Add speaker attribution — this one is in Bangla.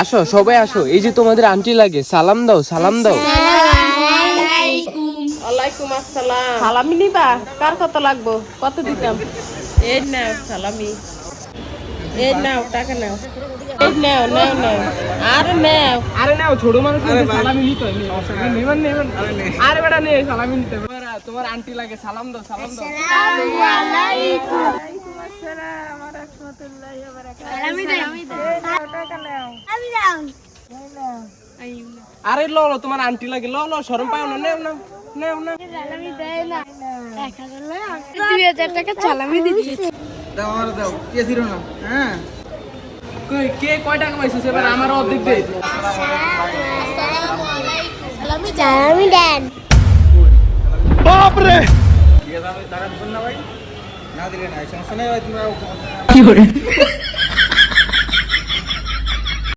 Speaker 1: আসো সবাই আসো, এই যে তোমাদের আন্টি লাগে, সালাম দাও সালাম দাও।
Speaker 2: ওয়ালাইকুম আসসালাম। সালামি নিবা? কার কত লাগবো? কত দিতাম? এই নাও সালামি, এই নাও টাকা নাও, এই নাও নাও নাও, আরে নাও,
Speaker 1: আরে নাও, ছোট মানুষ সালামি নিতে হয়, নেবেন নেবেন। আরে বেটা নে, সালামি নিতে হবে। তোমার আন্টি লাগে, সালাম দাও সালাম দাও। আরে লো লো, তোমার আন্টি লাগে, লো লো, শরম পাও না, নেও না নেও না।
Speaker 3: 2000 টাকা চালামি দিচ্ছি।
Speaker 4: দাও আমার দাও, কে ছিল না? হ্যাঁ
Speaker 1: কে কয় টাকা পাইছিস এবার? আমার অর্ধেক দে।
Speaker 3: চালামি দেন।
Speaker 1: বাপ রে,
Speaker 4: টাকা দিবেন না ভাই? না দিলে নাই, সমস্যা নেই ভাই, তোমরা